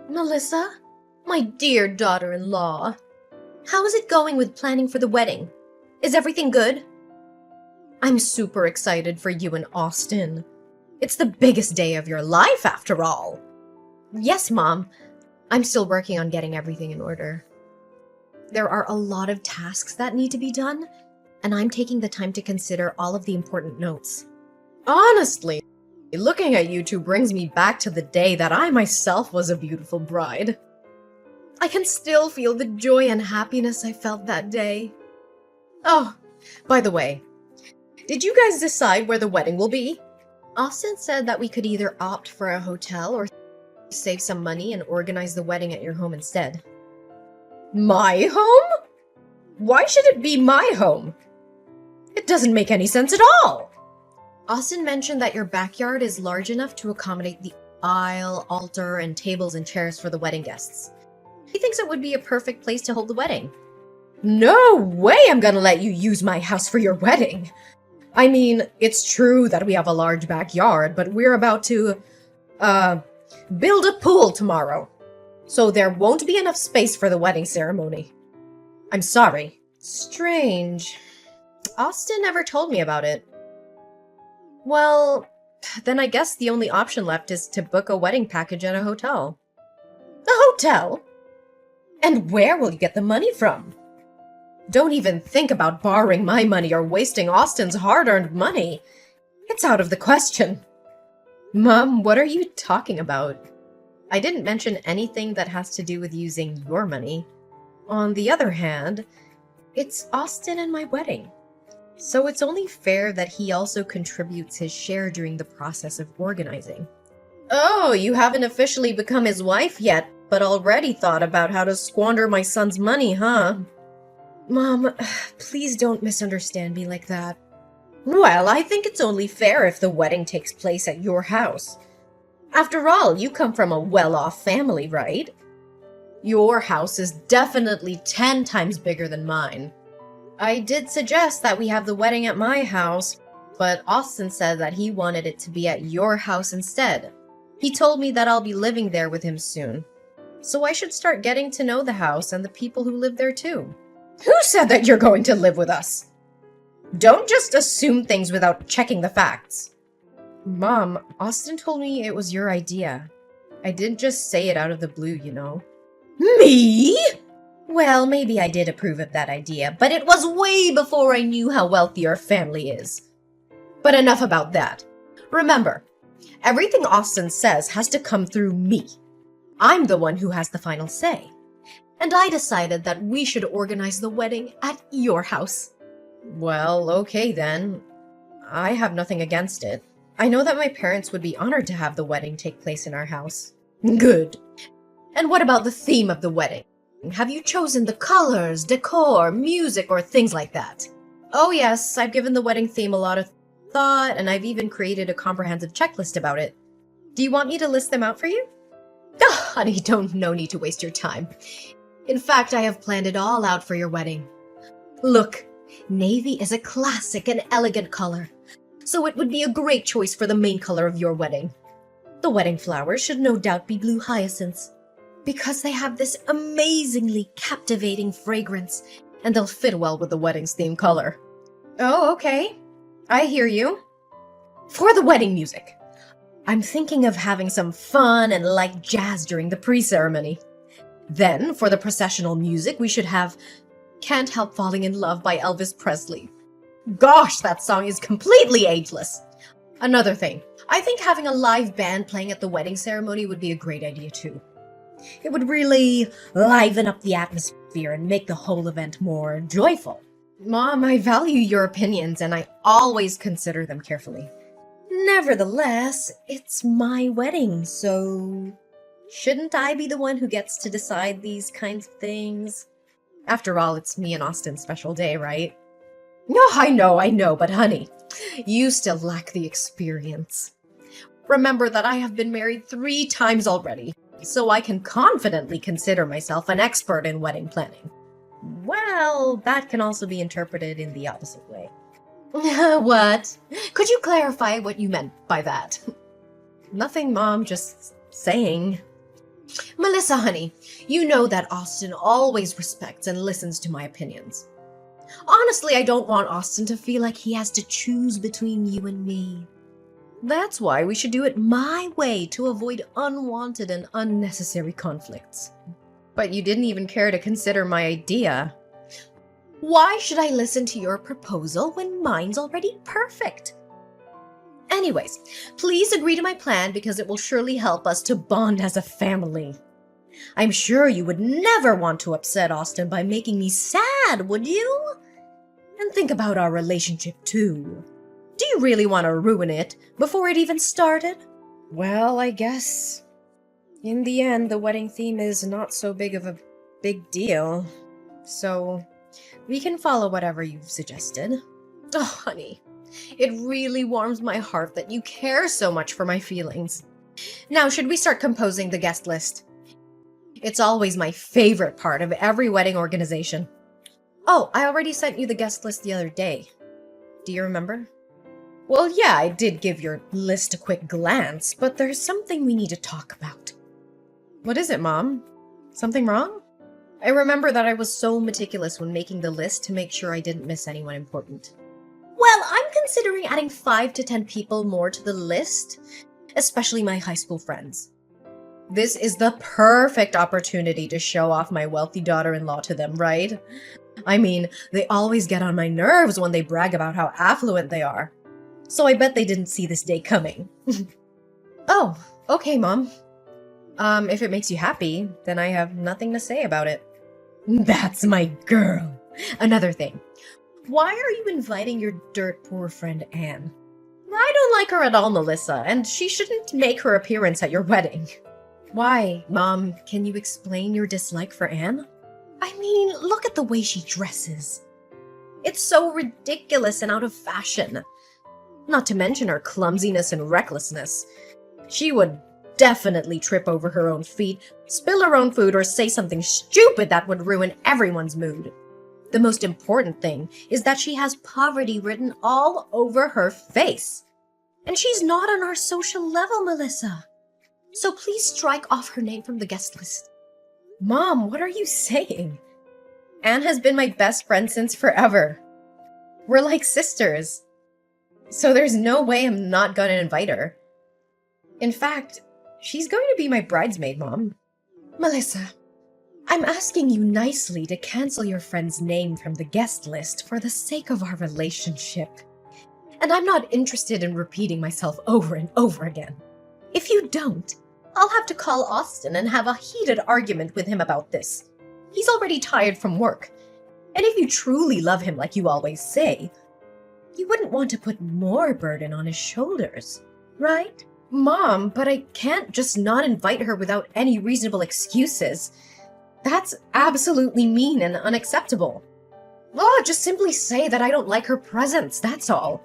Melissa, my dear daughter-in-law, how is it going with planning for the wedding? Is everything good? I'm super excited for you and Austin. It's the biggest day of your life, after all. Yes, Mom. I'm still working on getting everything in order. There are a lot of tasks that need to be done, and I'm taking the time to consider all of the important notes. Honestly, looking at you two brings me back to the day that I myself was a beautiful bride. I can still feel the joy and happiness I felt that day. Oh, by the way, did you guys decide where the wedding will be? Austin said that we could either opt for a hotel or save some money and organize the wedding at your home instead. My home? Why should it be my home? It doesn't make any sense at all. Austin mentioned that your backyard is large enough to accommodate the aisle, altar, and tables and chairs for the wedding guests. He thinks it would be a perfect place to hold the wedding. No way I'm gonna let you use my house for your wedding. I mean, it's true that we have a large backyard, but we're about to, build a pool tomorrow. So there won't be enough space for the wedding ceremony. I'm sorry. Strange. Austin never told me about it. Well, then I guess the only option left is to book a wedding package at a hotel. A hotel? And where will you get the money from? Don't even think about borrowing my money or wasting Austin's hard-earned money. It's out of the question. Mom, what are you talking about? I didn't mention anything that has to do with using your money. On the other hand, it's Austin and my wedding. So it's only fair that he also contributes his share during the process of organizing. Oh, you haven't officially become his wife yet, but already thought about how to squander my son's money, huh? Mom, please don't misunderstand me like that. Well, I think it's only fair if the wedding takes place at your house. After all, you come from a well-off family, right? Your house is definitely 10 times bigger than mine. I did suggest that we have the wedding at my house, but Austin said that he wanted it to be at your house instead. He told me that I'll be living there with him soon. So I should start getting to know the house and the people who live there too. Who said that you're going to live with us? Don't just assume things without checking the facts. Mom, Austin told me it was your idea. I didn't just say it out of the blue, you know. Me? Well, maybe I did approve of that idea, but it was way before I knew how wealthy your family is. But enough about that. Remember, everything Austin says has to come through me. I'm the one who has the final say. And I decided that we should organize the wedding at your house. Well, okay then. I have nothing against it. I know that my parents would be honored to have the wedding take place in our house. Good. And what about the theme of the wedding? Have you chosen the colors, decor, music, or things like that? Oh yes, I've given the wedding theme a lot of thought, and I've even created a comprehensive checklist about it. Do you want me to list them out for you? Oh, honey, no need to waste your time. In fact, I have planned it all out for your wedding. Look, navy is a classic and elegant color, so it would be a great choice for the main color of your wedding. The wedding flowers should no doubt be blue hyacinths, because they have this amazingly captivating fragrance, and they'll fit well with the wedding's theme color. Oh, okay. I hear you. For the wedding music, I'm thinking of having some fun and light jazz during the pre-ceremony. Then, for the processional music, we should have Can't Help Falling in Love by Elvis Presley. Gosh, that song is completely ageless. Another thing, I think having a live band playing at the wedding ceremony would be a great idea too. It would really liven up the atmosphere and make the whole event more joyful. Mom, I value your opinions and I always consider them carefully. Nevertheless, it's my wedding, so shouldn't I be the one who gets to decide these kinds of things? After all, it's me and Austin's special day, right? No, I know, but honey, you still lack the experience. Remember that I have been married 3 times already, so I can confidently consider myself an expert in wedding planning. Well, that can also be interpreted in the opposite way. What? Could you clarify what you meant by that? Nothing, Mom, just saying. Melissa, honey, you know that Austin always respects and listens to my opinions. Honestly, I don't want Austin to feel like he has to choose between you and me. That's why we should do it my way to avoid unwanted and unnecessary conflicts. But you didn't even care to consider my idea. Why should I listen to your proposal when mine's already perfect? Anyways, please agree to my plan because it will surely help us to bond as a family. I'm sure you would never want to upset Austin by making me sad, would you? And think about our relationship too. Do you really want to ruin it before it even started? Well, I guess in the end, the wedding theme is not so big of a big deal. So we can follow whatever you've suggested. Oh, honey, it really warms my heart that you care so much for my feelings. Now, should we start composing the guest list? It's always my favorite part of every wedding organization. Oh, I already sent you the guest list the other day. Do you remember? Well, yeah, I did give your list a quick glance, but there's something we need to talk about. What is it, Mom? Something wrong? I remember that I was so meticulous when making the list to make sure I didn't miss anyone important. Well, I'm considering adding 5 to 10 people more to the list, especially my high school friends. This is the perfect opportunity to show off my wealthy daughter-in-law to them, right? I mean, they always get on my nerves when they brag about how affluent they are. So I bet they didn't see this day coming. Oh, okay, Mom. If it makes you happy, then I have nothing to say about it. That's my girl. Another thing. Why are you inviting your dirt poor friend Anne? I don't like her at all, Melissa, and she shouldn't make her appearance at your wedding. Why, Mom? Can you explain your dislike for Anne? I mean, look at the way she dresses. It's so ridiculous and out of fashion. Not to mention her clumsiness and recklessness. She would definitely trip over her own feet, spill her own food, or say something stupid that would ruin everyone's mood. The most important thing is that she has poverty written all over her face. And she's not on our social level, Melissa. So please strike off her name from the guest list. Mom, what are you saying? Anne has been my best friend since forever. We're like sisters. So there's no way I'm not gonna invite her. In fact, she's going to be my bridesmaid, Mom. Melissa, I'm asking you nicely to cancel your friend's name from the guest list for the sake of our relationship. And I'm not interested in repeating myself over and over again. If you don't, I'll have to call Austin and have a heated argument with him about this. He's already tired from work. And if you truly love him like you always say, you wouldn't want to put more burden on his shoulders, right? Mom, but I can't just not invite her without any reasonable excuses. That's absolutely mean and unacceptable. Oh, just simply say that I don't like her presence, that's all.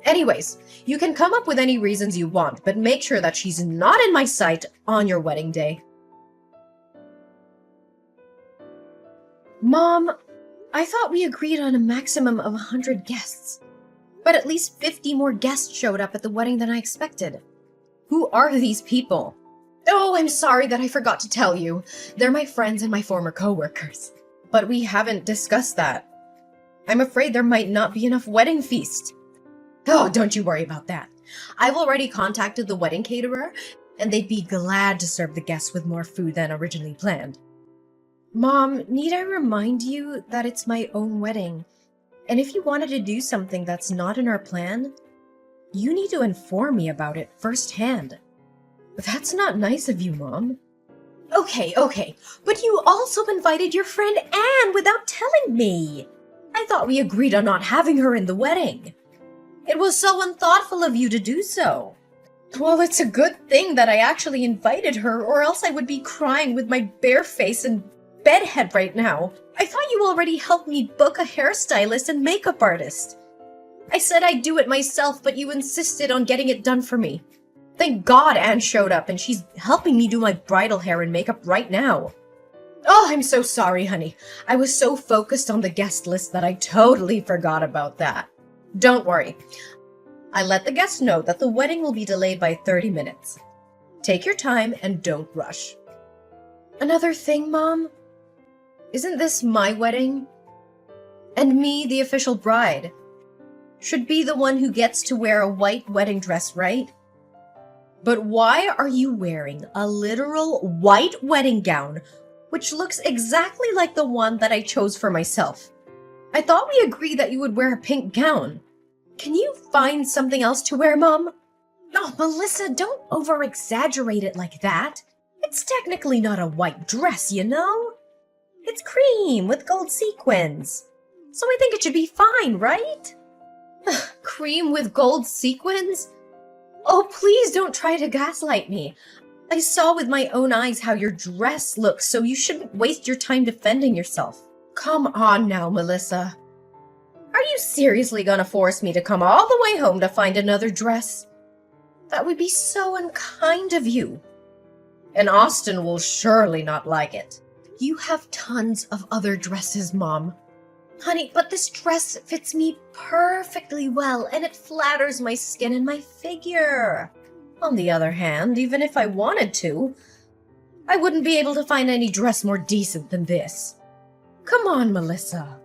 Anyways, you can come up with any reasons you want, but make sure that she's not in my sight on your wedding day. Mom, I thought we agreed on a maximum of 100 guests. But at least 50 more guests showed up at the wedding than I expected. Who are these people? Oh, I'm sorry that I forgot to tell you. They're my friends and my former co-workers. But we haven't discussed that. I'm afraid there might not be enough wedding feast. Oh, don't you worry about that. I've already contacted the wedding caterer, and they'd be glad to serve the guests with more food than originally planned. Mom, need I remind you that it's my own wedding? And if you wanted to do something that's not in our plan, you need to inform me about it firsthand. That's not nice of you, Mom. Okay, but you also invited your friend Anne without telling me. I thought we agreed on not having her in the wedding. It was so unthoughtful of you to do so. Well, it's a good thing that I actually invited her, or else I would be crying with my bare face and bedhead right now. I thought you already helped me book a hairstylist and makeup artist. I said I'd do it myself, but you insisted on getting it done for me. Thank God Anne showed up, and she's helping me do my bridal hair and makeup right now. Oh, I'm so sorry, honey. I was so focused on the guest list that I totally forgot about that. Don't worry. I let the guests know that the wedding will be delayed by 30 minutes. Take your time and don't rush. Another thing, Mom? Isn't this my wedding? And me, the official bride, should be the one who gets to wear a white wedding dress, right? But why are you wearing a literal white wedding gown, which looks exactly like the one that I chose for myself? I thought we agreed that you would wear a pink gown. Can you find something else to wear, Mom? Oh, Melissa, don't over-exaggerate it like that. It's technically not a white dress, you know? It's cream with gold sequins. So I think it should be fine, right? Cream with gold sequins? Oh, please don't try to gaslight me. I saw with my own eyes how your dress looks, so you shouldn't waste your time defending yourself. Come on now, Melissa. Are you seriously gonna force me to come all the way home to find another dress? That would be so unkind of you. And Austin will surely not like it. You have tons of other dresses, Mom. Honey, but this dress fits me perfectly well, and it flatters my skin and my figure. On the other hand, even if I wanted to, I wouldn't be able to find any dress more decent than this. Come on, Melissa.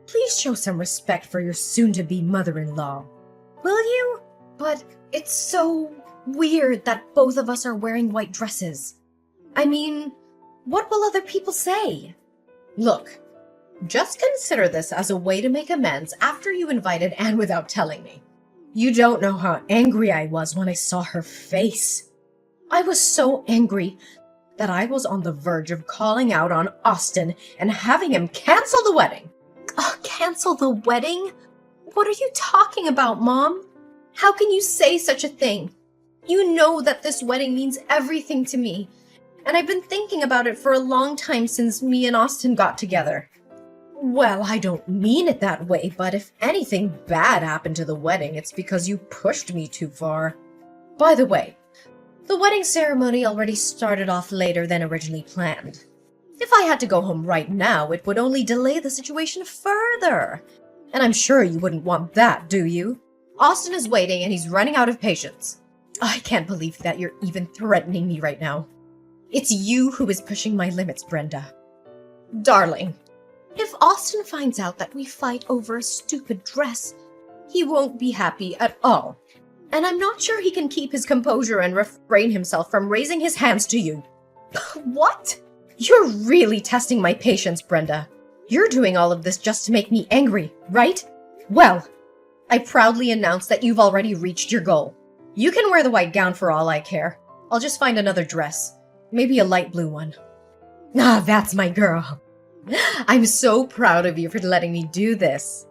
Please show some respect for your soon-to-be mother-in-law. Will you? But it's so weird that both of us are wearing white dresses. I mean, what will other people say? Look, just consider this as a way to make amends after you invited Anne without telling me. You don't know how angry I was when I saw her face. I was so angry that I was on the verge of calling out on Austin and having him cancel the wedding. Cancel the wedding? What are you talking about, Mom? How can you say such a thing? You know that this wedding means everything to me, and I've been thinking about it for a long time since me and Austin got together. Well, I don't mean it that way, but if anything bad happened to the wedding, it's because you pushed me too far. By the way, the wedding ceremony already started off later than originally planned. If I had to go home right now, it would only delay the situation further. And I'm sure you wouldn't want that, do you? Austin is waiting and he's running out of patience. I can't believe that you're even threatening me right now. It's you who is pushing my limits, Brenda. Darling, if Austin finds out that we fight over a stupid dress, he won't be happy at all. And I'm not sure he can keep his composure and refrain himself from raising his hands to you. What? You're really testing my patience, Brenda. You're doing all of this just to make me angry, right? Well, I proudly announce that you've already reached your goal. You can wear the white gown for all I care. I'll just find another dress. Maybe a light blue one. Ah, that's my girl. I'm so proud of you for letting me do this.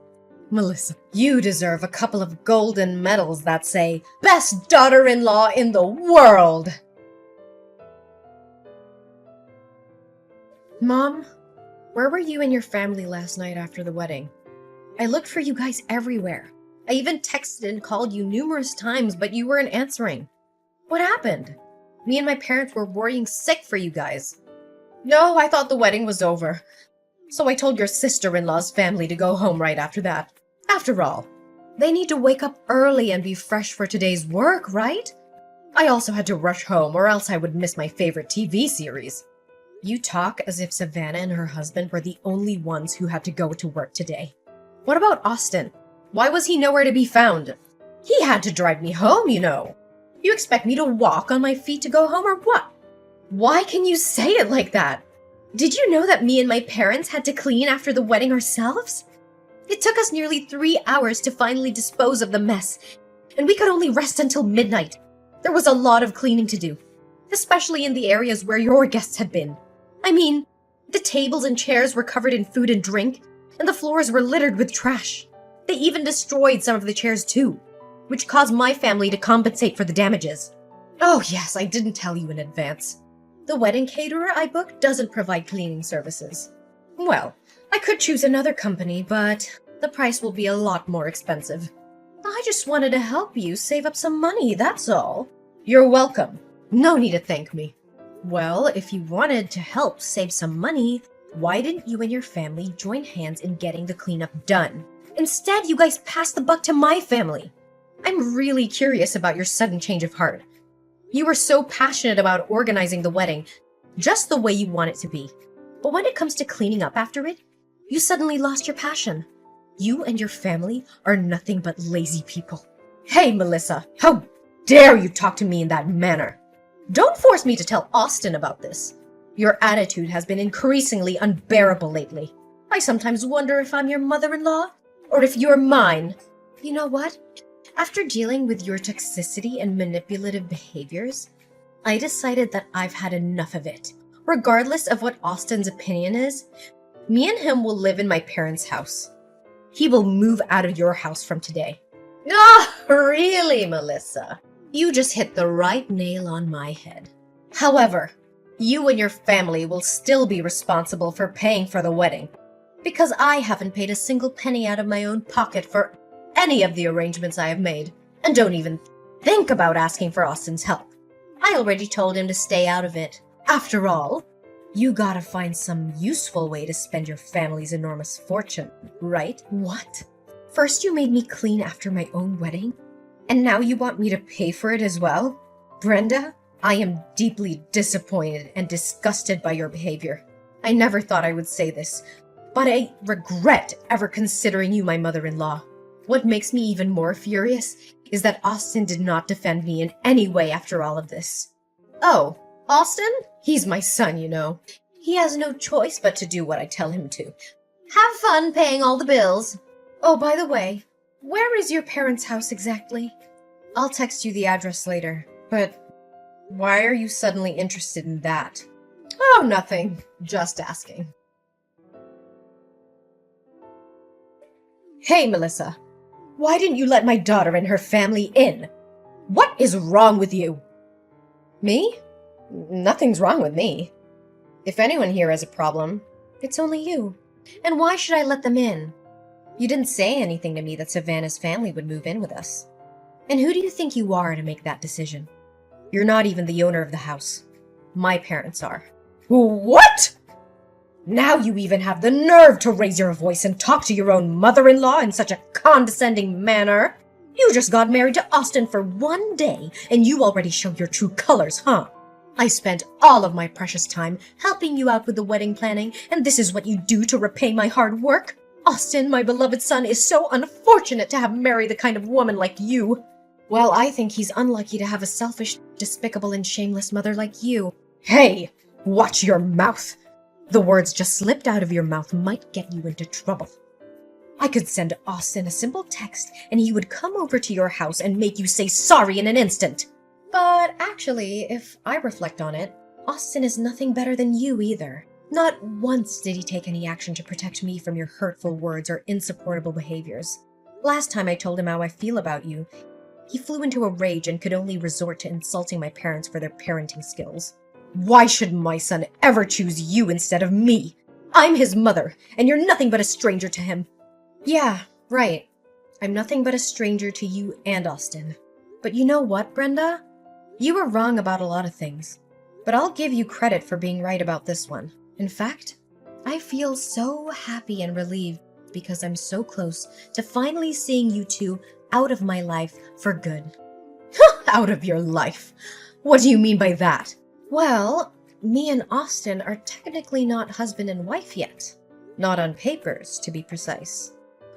Melissa, you deserve a couple of golden medals that say, Best Daughter-in-Law in the World! Mom, where were you and your family last night after the wedding? I looked for you guys everywhere. I even texted and called you numerous times, but you weren't answering. What happened? Me and my parents were worrying sick for you guys. No, I thought the wedding was over. So I told your sister-in-law's family to go home right after that. After all, they need to wake up early and be fresh for today's work, right? I also had to rush home or else I would miss my favorite TV series. You talk as if Savannah and her husband were the only ones who had to go to work today. What about Austin? Why was he nowhere to be found? He had to drive me home, you know. You expect me to walk on my feet to go home or what? Why can you say it like that? Did you know that me and my parents had to clean after the wedding ourselves? It took us nearly 3 hours to finally dispose of the mess, and we could only rest until midnight. There was a lot of cleaning to do, especially in the areas where your guests had been. I mean, the tables and chairs were covered in food and drink, and the floors were littered with trash. They even destroyed some of the chairs too, which caused my family to compensate for the damages. Oh yes, I didn't tell you in advance. The wedding caterer I booked doesn't provide cleaning services. Well, I could choose another company, but the price will be a lot more expensive. I just wanted to help you save up some money, that's all. You're welcome. No need to thank me. Well, if you wanted to help save some money, why didn't you and your family join hands in getting the cleanup done? Instead, you guys passed the buck to my family. I'm really curious about your sudden change of heart. You were so passionate about organizing the wedding, just the way you want it to be. But when it comes to cleaning up after it, you suddenly lost your passion. You and your family are nothing but lazy people. Hey, Melissa, how dare you talk to me in that manner? Don't force me to tell Austin about this. Your attitude has been increasingly unbearable lately. I sometimes wonder if I'm your mother-in-law, or if you're mine. You know what? After dealing with your toxicity and manipulative behaviors, I decided that I've had enough of it. Regardless of what Austin's opinion is, me and him will live in my parents' house. He will move out of your house from today. Ah, really, Melissa? You just hit the right nail on my head. However, you and your family will still be responsible for paying for the wedding, because I haven't paid a single penny out of my own pocket for any of the arrangements I have made, and don't even think about asking for Austin's help. I already told him to stay out of it. After all, you gotta find some useful way to spend your family's enormous fortune, right? What? First you made me clean after my own wedding, and now you want me to pay for it as well? Brenda, I am deeply disappointed and disgusted by your behavior. I never thought I would say this, but I regret ever considering you my mother-in-law. What makes me even more furious is that Austin did not defend me in any way after all of this. Oh, Austin? He's my son, you know. He has no choice but to do what I tell him to. Have fun paying all the bills. Oh, by the way, where is your parents' house exactly? I'll text you the address later, but why are you suddenly interested in that? Oh, nothing. Just asking. Hey, Melissa. Why didn't you let my daughter and her family in? What is wrong with you? Me? Nothing's wrong with me. If anyone here has a problem, it's only you. And why should I let them in? You didn't say anything to me that Savannah's family would move in with us. And who do you think you are to make that decision? You're not even the owner of the house. My parents are. What? Now you even have the nerve to raise your voice and talk to your own mother-in-law in such a condescending manner. You just got married to Austin for one day, and you already show your true colors, huh? I spent all of my precious time helping you out with the wedding planning, and this is what you do to repay my hard work? Austin, my beloved son, is so unfortunate to have married the kind of woman like you. Well, I think he's unlucky to have a selfish, despicable, and shameless mother like you. Hey, watch your mouth. The words just slipped out of your mouth might get you into trouble. I could send Austin a simple text, and he would come over to your house and make you say sorry in an instant. But actually, if I reflect on it, Austin is nothing better than you either. Not once did he take any action to protect me from your hurtful words or insupportable behaviors. Last time I told him how I feel about you, he flew into a rage and could only resort to insulting my parents for their parenting skills. Why should my son ever choose you instead of me? I'm his mother, and you're nothing but a stranger to him. Yeah, right. I'm nothing but a stranger to you and Austin. But you know what, Brenda? You were wrong about a lot of things, but I'll give you credit for being right about this one. In fact, I feel so happy and relieved because I'm so close to finally seeing you two out of my life for good. Out of your life? What do you mean by that? Well, me and Austin are technically not husband and wife yet. Not on papers, to be precise.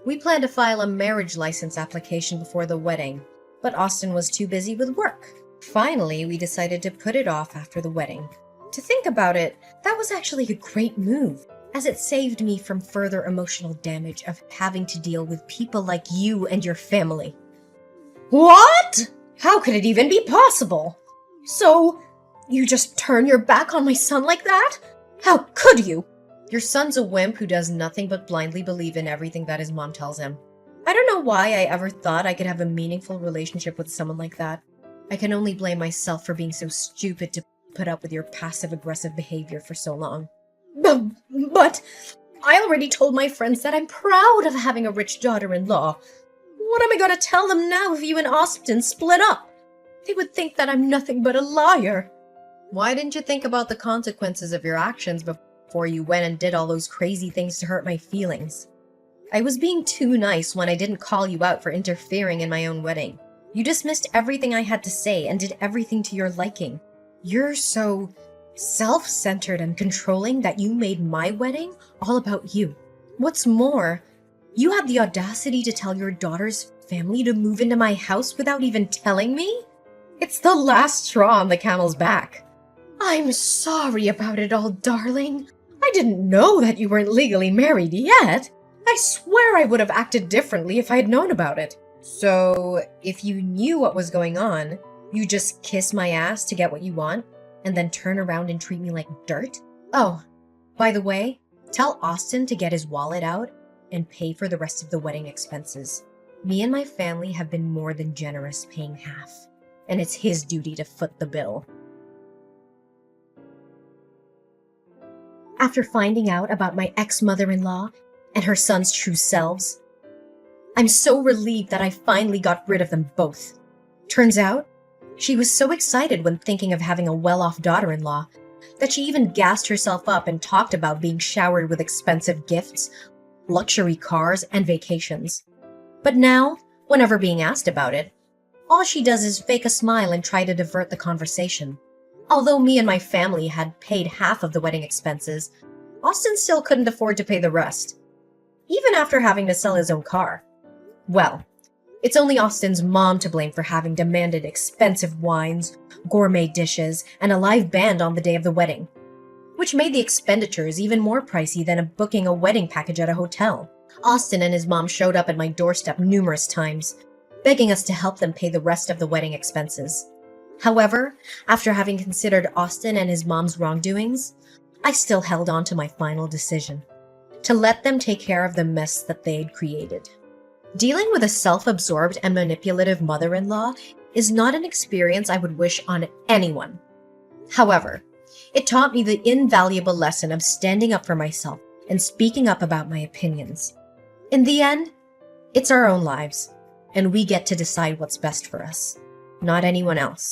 We plan to file a marriage license application before the wedding, but Austin was too busy with work. Finally, we decided to put it off after the wedding. To think about it, that was actually a great move, as it saved me from further emotional damage of having to deal with people like you and your family. What? How could it even be possible? So, you just turn your back on my son like that? How could you? Your son's a wimp who does nothing but blindly believe in everything that his mom tells him. I don't know why I ever thought I could have a meaningful relationship with someone like that. I can only blame myself for being so stupid to put up with your passive-aggressive behavior for so long. But I already told my friends that I'm proud of having a rich daughter-in-law. What am I going to tell them now if you and Austin split up? They would think that I'm nothing but a liar. Why didn't you think about the consequences of your actions before you went and did all those crazy things to hurt my feelings? I was being too nice when I didn't call you out for interfering in my own wedding. You dismissed everything I had to say and did everything to your liking. You're so Self-centered and controlling that you made my wedding all about you. What's more, you had the audacity to tell your daughter's family to move into my house without even telling me? It's the last straw on the camel's back. I'm sorry about it all, darling. I didn't know that you weren't legally married yet. I swear I would have acted differently if I had known about it. So, if you knew what was going on, you just kiss my ass to get what you want, and then turn around and treat me like dirt? Oh, by the way, tell Austin to get his wallet out and pay for the rest of the wedding expenses. Me and my family have been more than generous paying half, and it's his duty to foot the bill. After finding out about my ex-mother-in-law and her son's true selves, I'm so relieved that I finally got rid of them both. Turns out, she was so excited when thinking of having a well-off daughter-in-law that she even gassed herself up and talked about being showered with expensive gifts, luxury cars, and vacations. But now, whenever being asked about it, all she does is fake a smile and try to divert the conversation. Although me and my family had paid half of the wedding expenses, Austin still couldn't afford to pay the rest, even after having to sell his own car. Well, it's only Austin's mom to blame for having demanded expensive wines, gourmet dishes, and a live band on the day of the wedding, which made the expenditures even more pricey than booking a wedding package at a hotel. Austin and his mom showed up at my doorstep numerous times, begging us to help them pay the rest of the wedding expenses. However, after having considered Austin and his mom's wrongdoings, I still held on to my final decision, to let them take care of the mess that they had created. Dealing with a self-absorbed and manipulative mother-in-law is not an experience I would wish on anyone. However, it taught me the invaluable lesson of standing up for myself and speaking up about my opinions. In the end, it's our own lives, and we get to decide what's best for us, not anyone else.